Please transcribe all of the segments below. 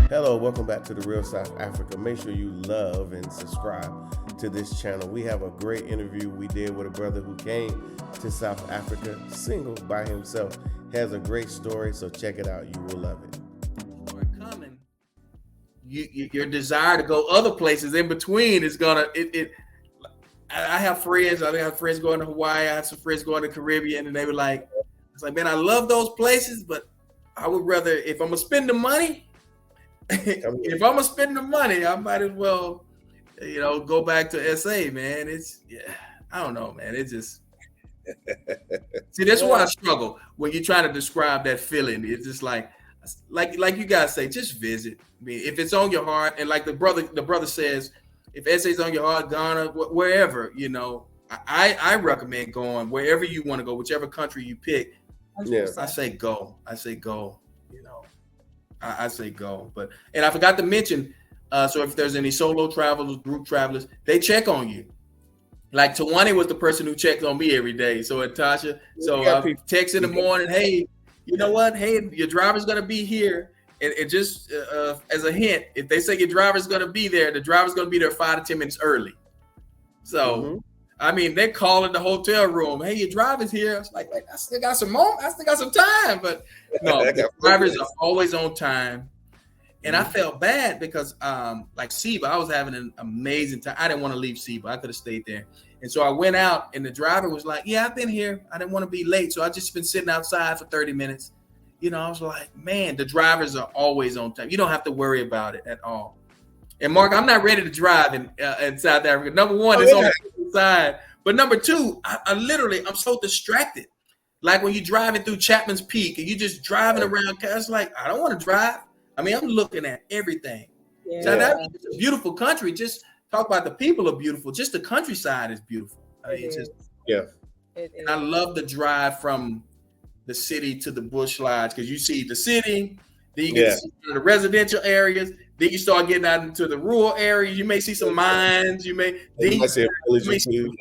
Hello, welcome back to the Real South Africa. Make sure you love and subscribe to this channel. We have a great interview we did with a brother who came to South Africa single by himself. Has a great story, so check it out. You will love it. Coming, your desire to go other places in between is gonna I have friends. I have friends going to Hawaii. I have some friends going to Caribbean, and they were like, "It's like, man, I love those places, but I would rather, if I'm gonna spend the money, I might as well, go back to SA, man. I don't know, man. It's just see, that's why I struggle when you're trying to describe that feeling. It's just like you guys say, just visit. I mean, if it's on your heart, and like the brother says, if SA's on your heart, Ghana, wherever, I recommend going wherever you want to go, whichever country you pick. Yes. I say go. I say go. But and I forgot to mention, so if there's any solo travelers, group travelers, they check on you. Like Tawane was the person who checked on me every day. So Tasha, I text in the morning, hey, you know what? Hey, your driver's gonna be here. And just as a hint, if they say your driver's gonna be there, the driver's gonna be there 5 to 10 minutes early. So I mean, they call in the hotel room, hey, your driver's here. I was like, wait, I still got some time. But no, the drivers are always on time. And I felt bad because like Seba, I was having an amazing time. I didn't want to leave Seba. I could have stayed there. And so I went out and the driver was like, yeah, I've been here. I didn't want to be late. So I just been sitting outside for 30 minutes. I was like, man, the drivers are always on time. You don't have to worry about it at all. And Mark, I'm not ready to drive in South Africa. Number one, it's on the side. But number two, I'm so distracted. Like when you're driving through Chapman's Peak and you're just driving around, it's like, I don't want to drive. I mean, I'm looking at everything. Yeah. South Africa is a beautiful country. Just talk about the people are beautiful. Just the countryside is beautiful. I mean, and I love the drive from the city to the bush lodge because you see the city, then you get to see the residential areas, then you start getting out into the rural areas. You may see some mines, you may see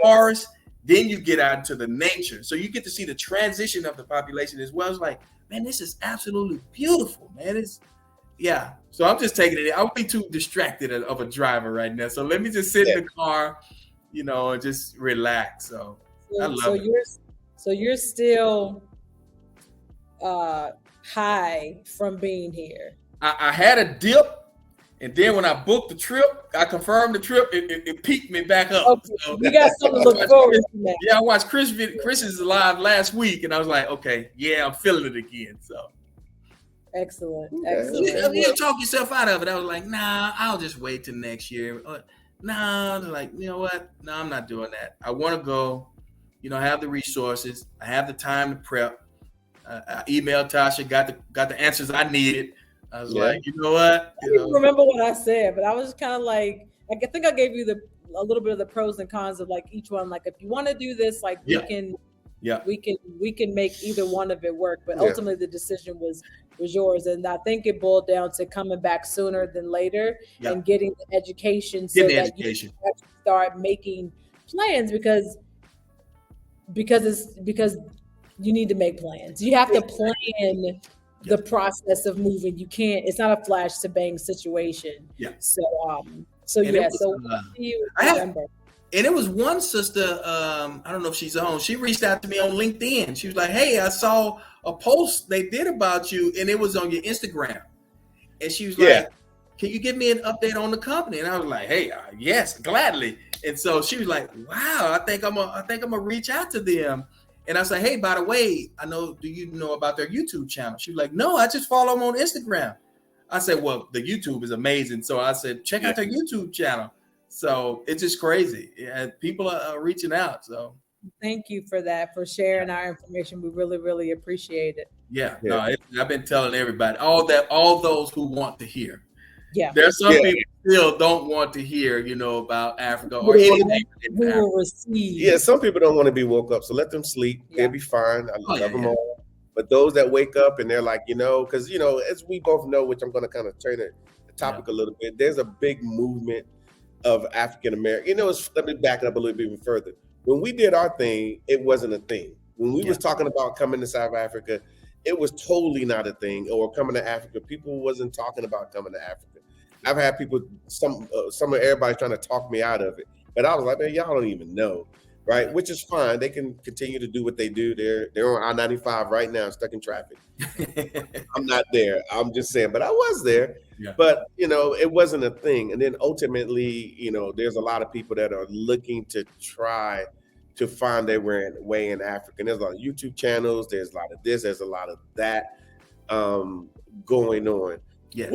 forests, then you get out into the nature. So you get to see the transition of the population as well. It's like, man, this is absolutely beautiful, man. So I'm just taking it. I'll be too distracted of a driver right now. So let me just sit in the car, and just relax. So I love it. So you're still high from being here. I had a dip, and then when I booked the trip, I confirmed the trip. It peaked me back up. Okay. So you got something to look forward to. Yeah, I watched Chris's live last week, and I was like, okay, I'm feeling it again. So excellent. You talk yourself out of it. I was like, nah, I'll just wait till next year. Like, you know what? No, I'm not doing that. I want to go. I have the resources. I have the time to prep. I emailed Tasha, got the answers I needed. I was like, you know what? I don't remember what I said, but I was kind of like, I think I gave you a little bit of the pros and cons of like each one. Like, if you want to do this, like we can make either one of it work. But ultimately, the decision was yours, and I think it boiled down to coming back sooner than later and getting the education so that you can actually start making plans because you need to make plans. You have to plan the process of moving. You can't. It's not a flash to bang situation. Yeah. So and it was one sister. I don't know if she's on. She reached out to me on LinkedIn. She was like, "Hey, I saw a post they did about you, and it was on your Instagram." And she was like, "Can you give me an update on the company?" And I was like, "Hey, yes, gladly." And so she was like, "Wow, I think I'm gonna reach out to them." And I said, hey, by the way, do you know about their YouTube channel? She was like, no, I just follow them on Instagram. I said, well, the YouTube is amazing. So I said, check out their YouTube channel. So it's just crazy. People are reaching out. So thank you for that, for sharing our information. We really, really appreciate it. No, I've been telling everybody, all those who want to hear. Yeah. There's some people still don't want to hear, about Africa or anything. We will receive. Yeah, some people don't want to be woke up, so let them sleep. They'll be fine. I love them all. But those that wake up and they're like, because, as we both know, which I'm going to kind of turn the topic a little bit, there's a big movement of African American. Let me back it up a little bit even further. When we did our thing, it wasn't a thing. When we was talking about coming to South Africa, it was totally not a thing. Or coming to Africa, people wasn't talking about coming to Africa. I've had people, some of everybody trying to talk me out of it, but I was like, man, y'all don't even know, right? Which is fine. They can continue to do what they do. They're on I-95 right now, stuck in traffic. I'm not there. I'm just saying, but I was there. Yeah. But it wasn't a thing. And then ultimately, there's a lot of people that are looking to try to find their way in Africa. And there's a lot of YouTube channels. There's a lot of this. There's a lot of that going on. Yes.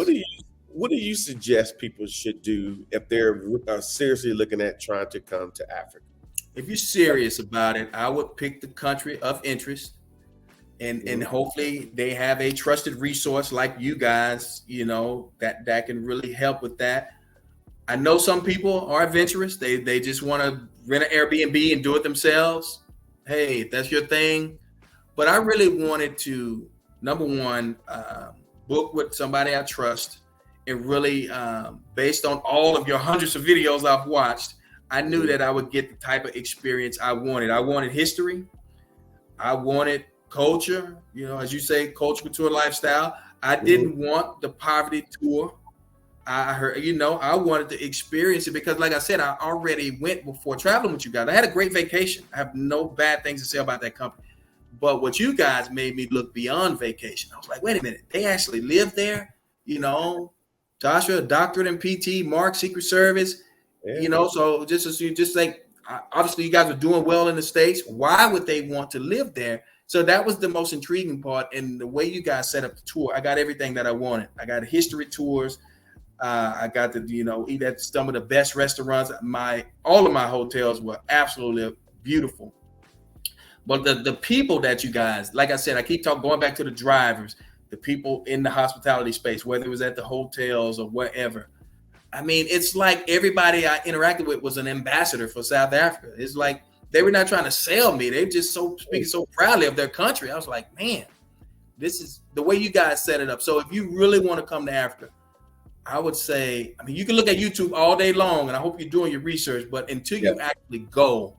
What do you suggest people should do if they're seriously looking at trying to come to Africa? If you're serious about it, I would pick the country of interest, and hopefully they have a trusted resource like you guys, that can really help with that. I know some people are adventurous. They just want to rent an Airbnb and do it themselves. Hey, if that's your thing. But I really wanted to, number one, book with somebody I trust. And really, based on all of your hundreds of videos I've watched, I knew that I would get the type of experience I wanted. I wanted history. I wanted culture, as you say, culture, couture, lifestyle. I didn't want the poverty tour. I heard, I wanted to experience it because, like I said, I already went before traveling with you guys. I had a great vacation. I have no bad things to say about that company. But what you guys made me look beyond vacation. I was like, wait a minute, they actually live there, Tasha, doctorate in PT, Mark, Secret Service, so just like, obviously you guys are doing well in the States. Why would they want to live there? So that was the most intriguing part. And the way you guys set up the tour, I got everything that I wanted. I got history tours. I got to, eat at some of the best restaurants. All of my hotels were absolutely beautiful. But the people that you guys, like I said, I keep going back to the drivers, the people in the hospitality space, whether it was at the hotels or wherever. I mean, it's like everybody I interacted with was an ambassador for South Africa. It's like they were not trying to sell me. They just speaking so proudly of their country. I was like, man, this is the way you guys set it up. So if you really want to come to Africa, I would say, you can look at YouTube all day long, and I hope you're doing your research, but until you actually go,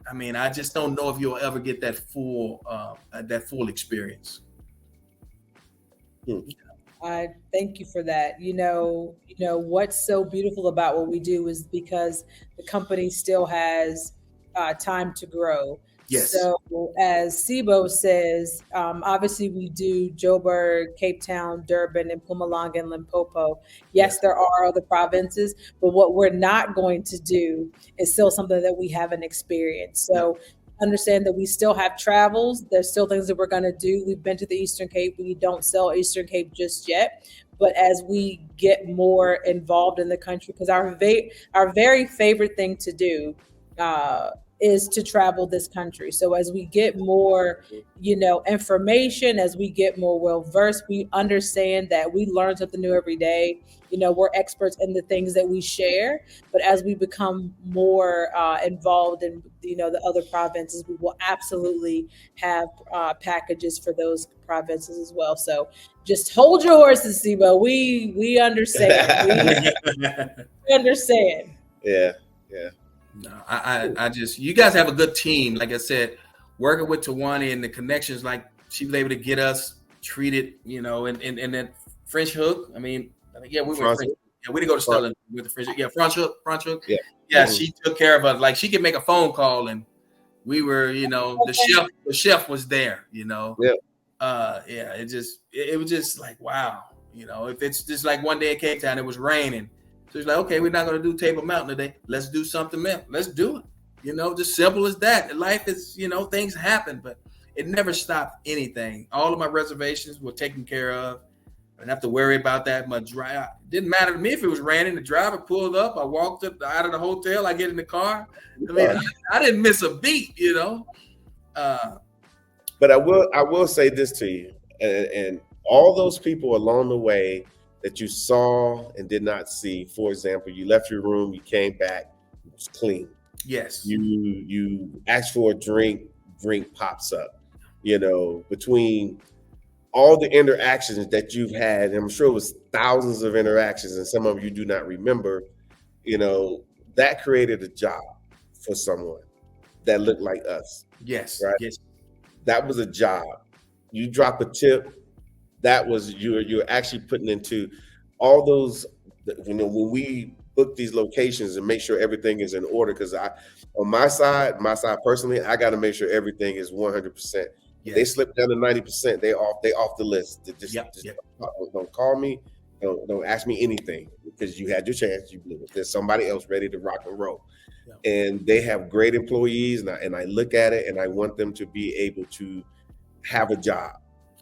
I just don't know if you'll ever get that full experience. I thank you for that. What's so beautiful about what we do is because the company still has time to grow. Yes. So as Sibo says, obviously we do Joburg, Cape Town, Durban, and Mpumalanga and Limpopo. Yes, there are other provinces, but what we're not going to do is still something that we haven't experienced. So understand that we still have travels. There's still things that we're going to do. We've been to the Eastern Cape. We don't sell Eastern Cape just yet. But as we get more involved in the country, because our very favorite thing to do is to travel this country. So as we get more, information, as we get more well-versed, we understand that we learn something new every day. We're experts in the things that we share, but as we become more involved in, the other provinces, we will absolutely have packages for those provinces as well. So just hold your horses, Sibo. We understand. We understand. Yeah. No, I just, you guys have a good team. Like I said, working with Tawani and the connections, like she was able to get us treated, and that French hook. We were French. Yeah, we didn't go to Stellan with the French. Yeah, French hook. Yeah. She took care of us. Like she could make a phone call, and we were, the chef was there. It was just like, wow. If it's just like one day in Cape Town, it was raining. So it's like, okay, we're not going to do Table Mountain today. Let's do something else. Let's do it. Just simple as that. Life is, things happen, but it never stopped anything. All of my reservations were taken care of. I didn't have to worry about that. It didn't matter to me if it was raining. The driver pulled up. I walked up out of the hotel. I get in the car. I didn't miss a beat, But I will say this to you, and all those people along the way that you saw and did not see. For example, you left your room, you came back, it was clean. Yes. You asked for a drink pops up. Between all the interactions that you've had, and I'm sure it was thousands of interactions, and some of you do not remember, that created a job for someone that looked like us. Yes. Right. Yes. That was a job. you drop a tip, that was you're actually putting into all those, when we book these locations and make sure everything is in order. Because on my side personally, I got to make sure everything is 100%. If they slip down to 90%, they off the list. Just don't call me. Don't ask me anything, because you had your chance. You blew it. There's somebody else ready to rock and roll. And they have great employees, and I look at it and I want them to be able to have a job.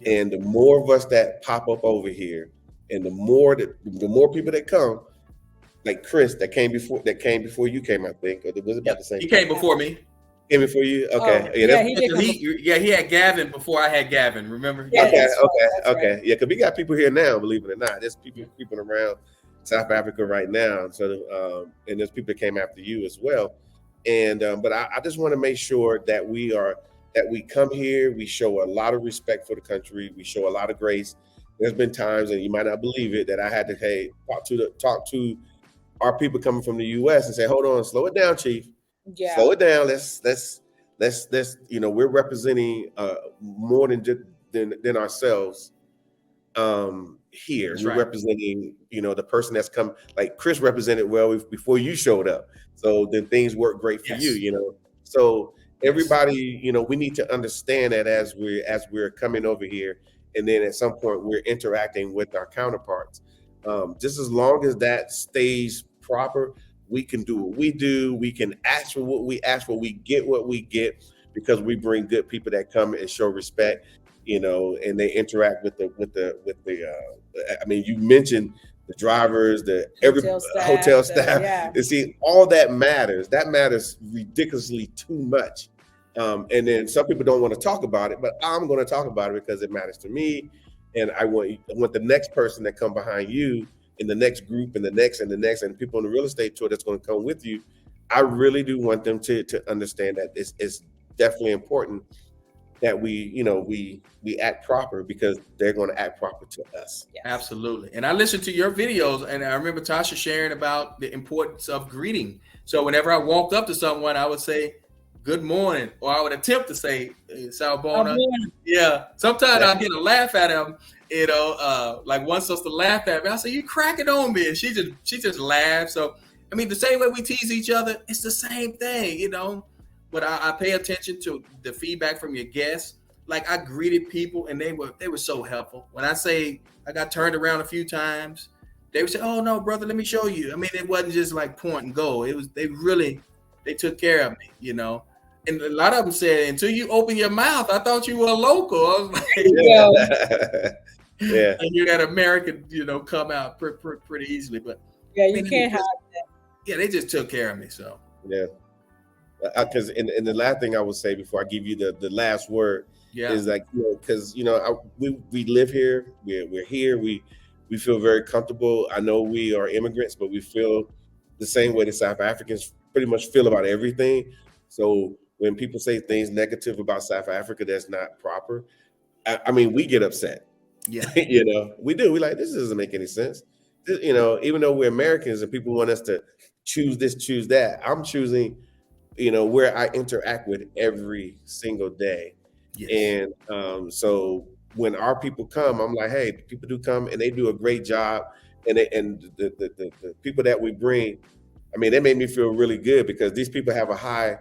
And the more of us that pop up over here, and the more people that come, like Chris that came before you came, I think, or was it about the same? He came before me. Came before you? Okay. He had Gavin before I had Gavin, remember? Okay. Yeah, because we got people here now, believe it or not. There's people creeping around South Africa right now. So and there's people that came after you as well. And but I just want to make sure that we come here, we show a lot of respect for the country, we show a lot of grace. There's been times, and you might not believe it, that I had to talk to our people coming from the US and say, hold on, slow it down, Chief. Yeah. Slow it down. Let's we're representing more than ourselves here. That's we're right. Representing, the person that's come, like Chris represented well before you showed up. So then things work great for you, So everybody, we need to understand that as we're coming over here, and then at some point we're interacting with our counterparts. Just as long as that stays proper, we can do what we do. We can ask for what we ask for. We get what we get because we bring good people that come and show respect, and they interact with the. I mean, you mentioned the drivers, hotel staff. And see, all that matters. That matters ridiculously too much. And then some people don't want to talk about it, but I'm going to talk about it because it matters to me. And I want the next person that come behind you, in the next group, and the next, and people on the real estate tour that's going to come with you. I really do want them to understand that it's definitely important that we act proper, because they're going to act proper to us. Yes. Absolutely. And I listened to your videos, and I remember Tasha sharing about the importance of greeting. So whenever I walked up to someone, I would say, good morning, or I would attempt to say, Sawubona. Yeah. Sometimes I'll get a laugh at him, like one sister laughed at me. I said, you cracking on me. And she just laughed. So, I mean, the same way we tease each other, it's the same thing, But I pay attention to the feedback from your guests. Like, I greeted people, and they were so helpful. When I say I got turned around a few times, they would say, oh no, brother, let me show you. I mean, it wasn't just like point and go. It was, they took care of me, And a lot of them said, until you open your mouth, I thought you were a local. I was like, yeah. And you got American, come out pretty easily. But yeah, you can't hide that. Yeah, they just took care of me. So yeah, because and the last thing I would say before I give you the last word is like, because we live here, we're here, we feel very comfortable. I know we are immigrants, but we feel the same way the South Africans pretty much feel about everything. So when people say things negative about South Africa that's not proper, I mean, we get upset. Yeah. We do. We like, this doesn't make any sense. Even though we're Americans and people want us to choose this, choose that, I'm choosing, where I interact with every single day. Yes. And so when our people come, I'm like, hey, people do come and they do a great job. And the people that we bring, I mean, they made me feel really good, because these people have a high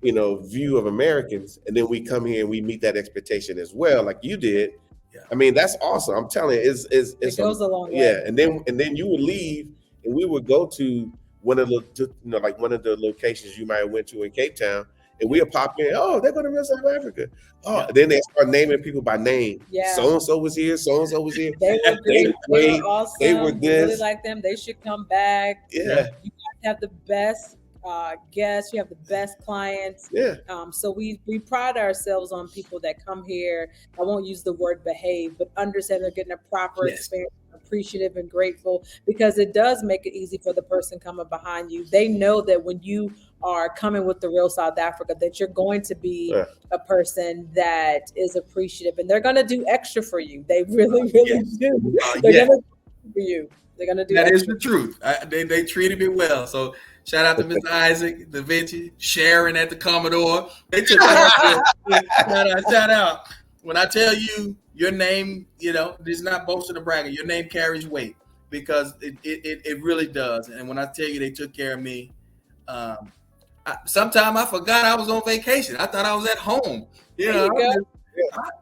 view of Americans, and then we come here and we meet that expectation as well, like you did. Yeah. I mean, that's awesome. I'm telling you, it goes a long way. Yeah, and then you would leave, and we would go to one of the locations you might have went to in Cape Town, and we'll pop in. Oh, they're going to real South Africa. Oh, yeah. Then they start naming people by name. Yeah. So and so was here. So and so was here. They were great. They were awesome. They were this. Really like them. They should come back. Yeah. You guys have the best guests, you have the best clients. Yeah. So we pride ourselves on people that come here. I won't use the word behave, but understand they're getting a proper experience, appreciative and grateful, because it does make it easy for the person coming behind you. They know that when you are coming with the real South Africa, that you're going to be a person that is appreciative, and they're going to do extra for you. They really do. They're going to do for you. They're going to do that. Is the truth. They treated me well. So shout out to Mr. Isaac, Da Vinci, Sharon at the Commodore. They took shout out. when I tell you your name, this is not boasting or bragging. Your name carries weight because it really does. And when I tell you they took care of me, sometimes I forgot I was on vacation. I thought I was at home.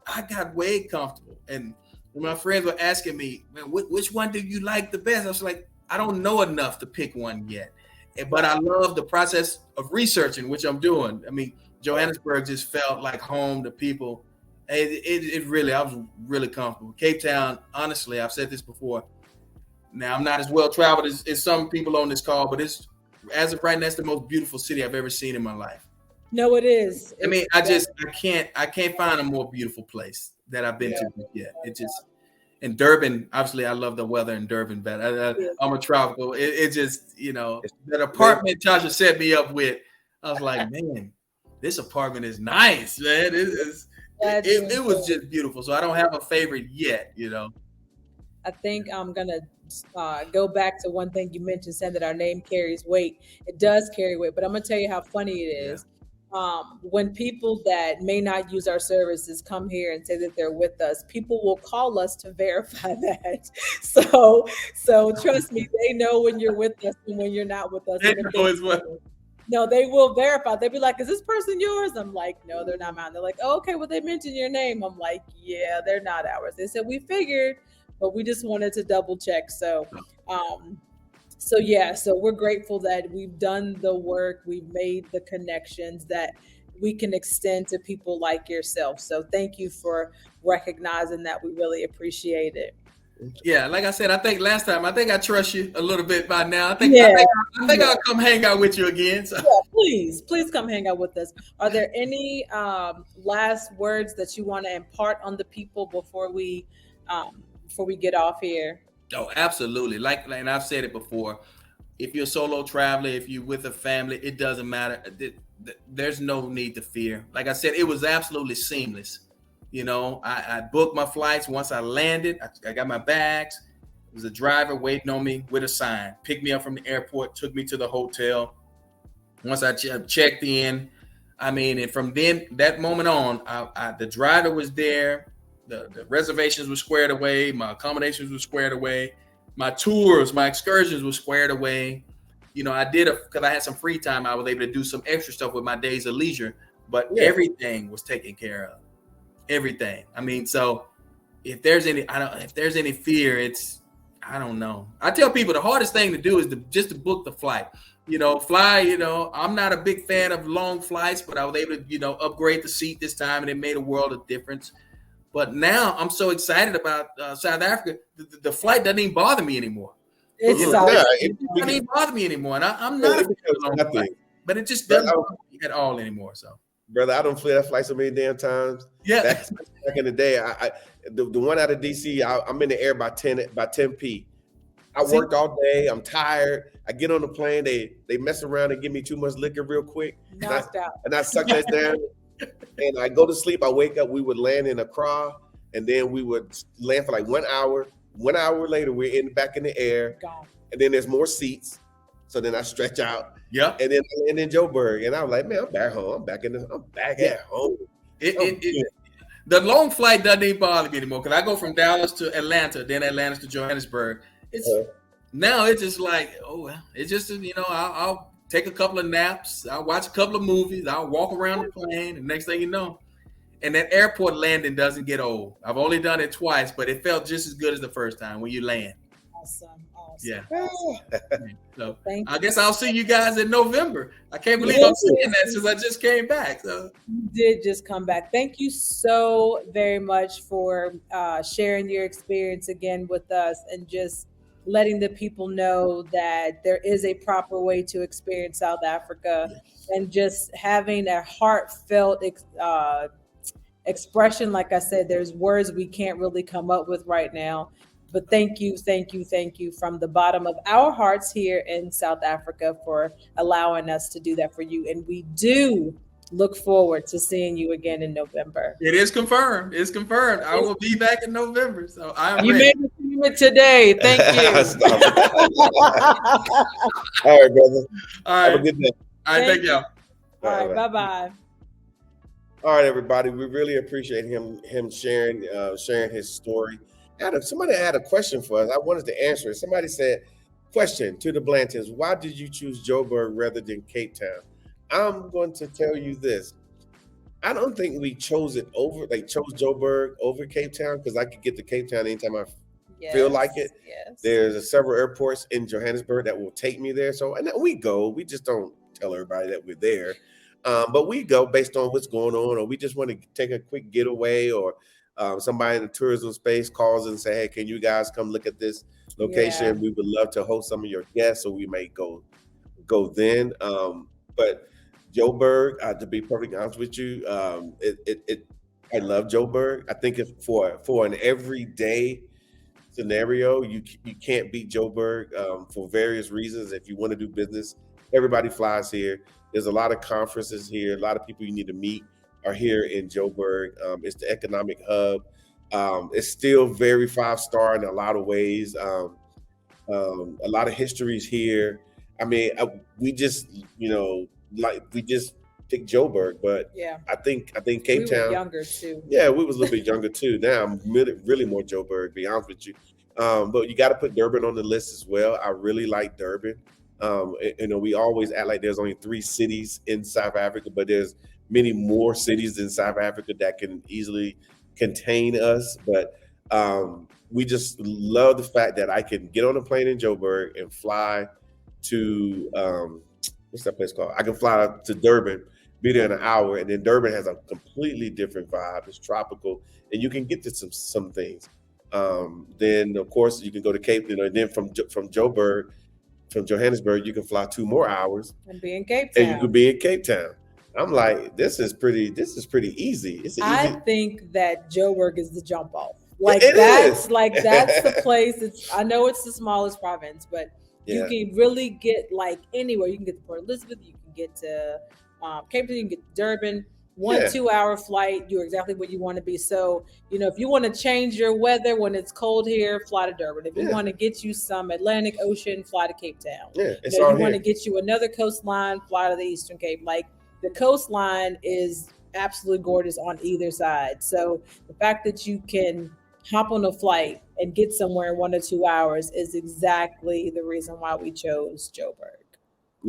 I got way comfortable. And when my friends were asking me, man, which one do you like the best? I was like, I don't know enough to pick one yet. But I love the process of researching, which I'm doing. I mean, Johannesburg just felt like home to people. It really, I was really comfortable. Cape Town, honestly, I've said this before. Now, I'm not as well traveled as some people on this call, but it's, as of right now, that's the most beautiful city I've ever seen in my life. No, it is. I mean, I can't find a more beautiful place that I've been to yet. It just, and Durban, obviously, I love the weather in Durban, but I'm a tropical. It just, that apartment Tasha set me up with, I was like, man, this apartment is nice, man. It was just beautiful. So I don't have a favorite yet, I think I'm gonna go back to one thing you mentioned, saying that our name carries weight. It does carry weight, but I'm gonna tell you how funny it is. When people that may not use our services come here and say that they're with us, people will call us to verify that. So trust me, they know when you're with us and when you're not with us. No, they will verify. They'll be like, is this person yours? I'm like, no, they're not mine. They're like, oh, okay, well, they mentioned your name. I'm like, yeah, they're not ours. They said, we figured, but we just wanted to double check. So we're grateful that we've done the work. We've made the connections that we can extend to people like yourself. So thank you for recognizing that. We really appreciate it. Yeah, like I said, I think last time, I trust you a little bit by now. I think I'll come hang out with you again. So. Yeah, please come hang out with us. Are there any last words that you want to impart on the people before we get off here? Oh, absolutely. And I've said it before. If you're a solo traveler, if you're with a family, it doesn't matter. There's no need to fear. Like I said, it was absolutely seamless. I booked my flights. Once I landed, I got my bags. There was a driver waiting on me with a sign, picked me up from the airport, took me to the hotel. Once I checked in, and from then, that moment on, the driver was there. The reservations were squared away. My accommodations were squared away. My tours, my excursions were squared away. I did because I had some free time. I was able to do some extra stuff with my days of leisure, but everything was taken care of. Everything. So if there's any fear, I don't know. I tell people the hardest thing to do is just to book the flight. Fly. I'm not a big fan of long flights, but I was able to upgrade the seat this time, and it made a world of difference. But now I'm so excited about South Africa. The flight doesn't even bother me anymore. It doesn't even bother me anymore, and I'm not a fan of long flight, but it just doesn't bother me at all anymore. So. Brother, I don't fly that flight so many damn times. Yeah. Back in the day, the one out of DC, I'm in the air by 10 p. I worked all day. I'm tired. I get on the plane. They mess around and give me too much liquor real quick. And I suck that down. And I go to sleep. I wake up. We would land in Accra, and then we would land for like 1 hour. 1 hour later, we're back in the air. And then there's more seats. So then I stretch out. Yeah. And then I land in Joberg. And I'm like, man, I'm back home. I'm back at home. The long flight doesn't even bother me anymore, because I go from Dallas to Atlanta, then Atlanta to Johannesburg. Now it's just like, it's just, I'll take a couple of naps. I'll watch a couple of movies. I'll walk around the plane. And next thing you know, and that airport landing doesn't get old. I've only done it twice, but it felt just as good as the first time when you land. Awesome. Yeah. So I guess I'll see you guys in November. I can't believe I'm saying that since I just came back. So you did just come back. Thank you so very much for sharing your experience again with us, and just letting the people know that there is a proper way to experience South Africa, and just having a heartfelt expression. Like I said, there's words we can't really come up with right now. But thank you from the bottom of our hearts here in South Africa for allowing us to do that for you. And we do look forward to seeing you again in November. It is confirmed. It's confirmed. I will be back in November. So I'm You ready. made it today. Thank you. All right, brother. All right. Have a good day. All right. Thank y'all. All right. Bye-bye. All right, everybody. We really appreciate him sharing his story. Somebody had a question for us. I wanted to answer it. Somebody said, "Question to the Blantons: Why did you choose Joburg rather than Cape Town?" I'm going to tell you this. I don't think we chose Joburg over Cape Town because I could get to Cape Town anytime I feel like it. Yes. There's several airports in Johannesburg that will take me there. So and we go. We just don't tell everybody that we're there. But we go based on what's going on, or we just want to take a quick getaway, or somebody in the tourism space calls and say, "Hey, can you guys come look at this location? Yeah. We would love to host some of your guests, so we may go then." But Joburg, to be perfectly honest with you, I love Joburg. I think it's for an everyday scenario, you can't beat Joburg for various reasons. If you want to do business, everybody flies here. There's a lot of conferences here. A lot of people you need to meet are here in Joburg. It's the economic hub. It's still very 5-star in a lot of ways. A lot of histories here. I mean, we just we just picked Joburg, but yeah, I think Cape Town. We were younger too. Yeah, we was a little bit younger too. Now I'm really more Joburg, to be honest with you. But you got to put Durban on the list as well. I really like Durban. We always act like there's only 3 cities in South Africa, but there's many more cities in South Africa that can easily contain us. But we just love the fact that I can get on a plane in Joburg and fly to what's that place called? I can fly to Durban, be there in an hour, and then Durban has a completely different vibe. It's tropical, and you can get to some things. Then of course you can go to Cape, and then from Joburg, from Johannesburg, you can fly 2 more hours and be in Cape Town. And you could be in Cape Town. I'm like, this is pretty easy. I think that Joburg is the jump off. That's the place. I know it's the smallest province, but you can really get anywhere. You can get to Port Elizabeth, you can get to Cape Town, you can get to Durban. 1-2 hour flight, you're exactly where you want to be. So, if you want to change your weather when it's cold here, fly to Durban. If you want to get you some Atlantic Ocean, fly to Cape Town. If you want to get you another coastline, fly to the Eastern Cape. The coastline is absolutely gorgeous on either side. So the fact that you can hop on a flight and get somewhere in 1 or 2 hours is exactly the reason why we chose Joburg.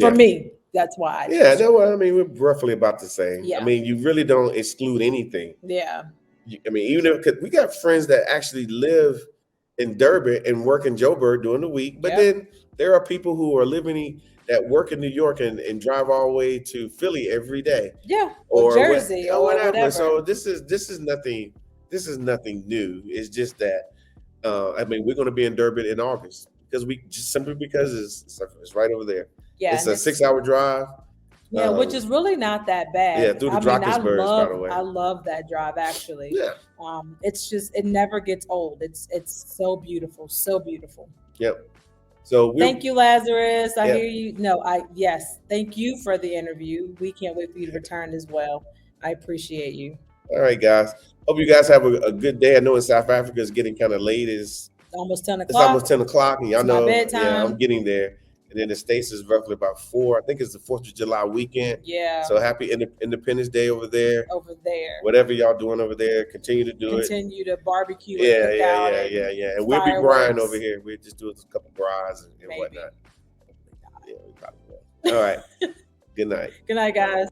For me, that's why. We're roughly about the same. Yeah. I mean, you really don't exclude anything. Yeah. I mean, even if we got friends that actually live in Durban and work in Joburg during the week, but then there are people who are that work in New York and drive all the way to Philly every day. Yeah. Or Jersey or whatever. So this is nothing. This is nothing new. It's just that we're going to be in Durban in August because it's right over there. Yeah, it's a 6-hour drive. Yeah, which is really not that bad. Yeah, through the Drakensbergs, by the way. I love that drive actually. Yeah. It's just it never gets old. It's so beautiful, so beautiful. Yep. So thank you, Lazarus. I hear you. Thank you for the interview. We can't wait for you to return as well. I appreciate you. All right, guys. Hope you guys have a good day. I know in South Africa it's getting kind of late. It's almost 10 o'clock. It's almost 10 o'clock, and y'all know. My bedtime. Yeah, I'm getting there. And then the States is roughly about 4. I think it's the 4th of July weekend. Yeah. So happy Independence Day over there. Over there. Whatever y'all doing over there, continue to do it. Continue to barbecue. Yeah. And we'll be grinding over here. We'll just do a couple grinds and whatnot. Yeah, we probably will. All right. Good night. Good night, guys.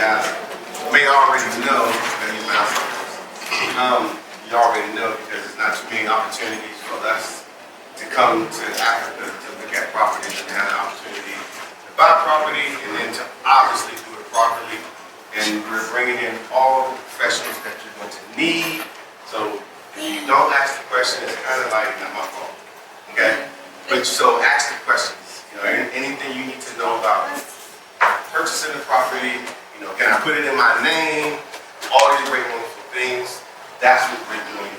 guys may already know that you already know because there's not too many opportunities for us to come to Africa to look at properties and have an opportunity to buy property and then to obviously do it properly. And we're bringing in all the professionals that you're going to need. So if you don't ask the question, it's kind of like not my fault. Okay? But so ask the questions. You know, anything you need to know about purchasing the property, you know, can I put it in my name? All these great wonderful things. That's what we're doing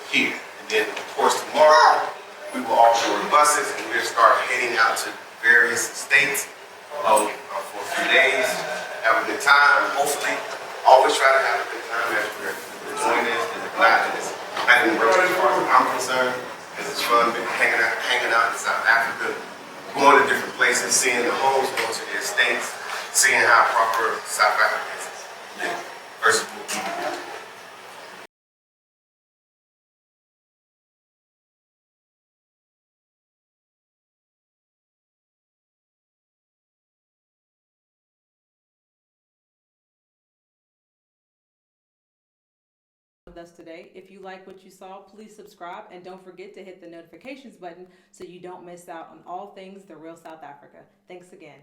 here. And then of course tomorrow we will offshore buses and we'll start heading out to various states for a few days. Have a good time, hopefully. Always try to have a good time as we're doing this. It's not even work as far as I'm concerned, because it's fun hanging out in South Africa, going to different places, seeing the homes, going to the estates, seeing how proper South Africans live versus what we do. With us today. If you like what you saw, please subscribe and don't forget to hit the notifications button so you don't miss out on all things the real South Africa. Thanks again.